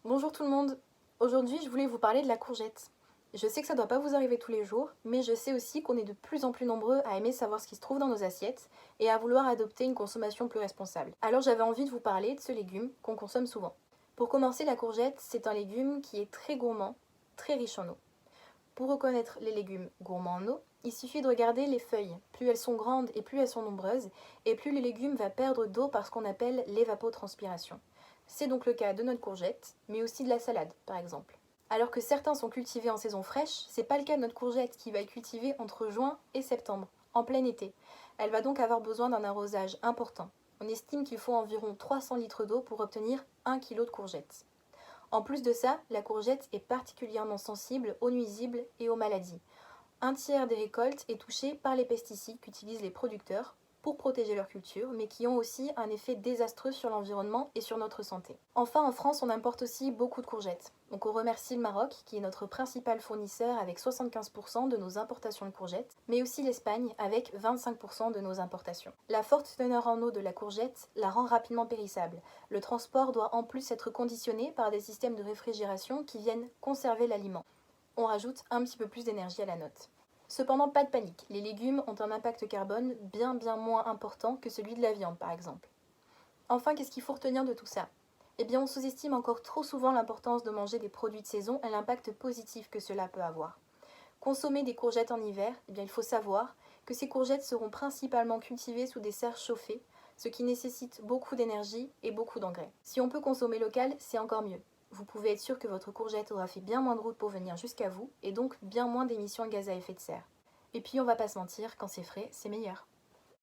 Bonjour tout le monde. Aujourd'hui, je voulais vous parler de la courgette. Je sais que ça ne doit pas vous arriver tous les jours, mais je sais aussi qu'on est de plus en plus nombreux à aimer savoir ce qui se trouve dans nos assiettes et à vouloir adopter une consommation plus responsable. Alors j'avais envie de vous parler de ce légume qu'on consomme souvent. Pour commencer, la courgette, c'est un légume qui est très gourmand, très riche en eau. Pour reconnaître les légumes gourmands en eau, il suffit de regarder les feuilles. Plus elles sont grandes et plus elles sont nombreuses, et plus le légume va perdre d'eau par ce qu'on appelle l'évapotranspiration. C'est donc le cas de notre courgette, mais aussi de la salade, par exemple. Alors que certains sont cultivés en saison fraîche, c'est pas le cas de notre courgette qui va être cultivée entre juin et septembre, en plein été. Elle va donc avoir besoin d'un arrosage important. On estime qu'il faut environ 300 litres d'eau pour obtenir 1 kg de courgettes. En plus de ça, la courgette est particulièrement sensible aux nuisibles et aux maladies. Un tiers des récoltes est touché par les pesticides qu'utilisent les producteurs pour protéger leur culture, mais qui ont aussi un effet désastreux sur l'environnement et sur notre santé. Enfin, en France, on importe aussi beaucoup de courgettes. Donc on remercie le Maroc, qui est notre principal fournisseur avec 75% de nos importations de courgettes, mais aussi l'Espagne avec 25% de nos importations. La forte teneur en eau de la courgette la rend rapidement périssable. Le transport doit en plus être conditionné par des systèmes de réfrigération qui viennent conserver l'aliment. On rajoute un petit peu plus d'énergie à la note. Cependant, pas de panique, les légumes ont un impact carbone bien moins important que celui de la viande par exemple. Enfin, qu'est-ce qu'il faut retenir de tout ça? Eh bien, on sous-estime encore trop souvent l'importance de manger des produits de saison et l'impact positif que cela peut avoir. Consommer des courgettes en hiver, eh bien, il faut savoir que ces courgettes seront principalement cultivées sous des serres chauffées, ce qui nécessite beaucoup d'énergie et beaucoup d'engrais. Si on peut consommer local, c'est encore mieux. Vous pouvez être sûr que votre courgette aura fait bien moins de route pour venir jusqu'à vous et donc bien moins d'émissions de gaz à effet de serre. Et puis on va pas se mentir, quand c'est frais, c'est meilleur.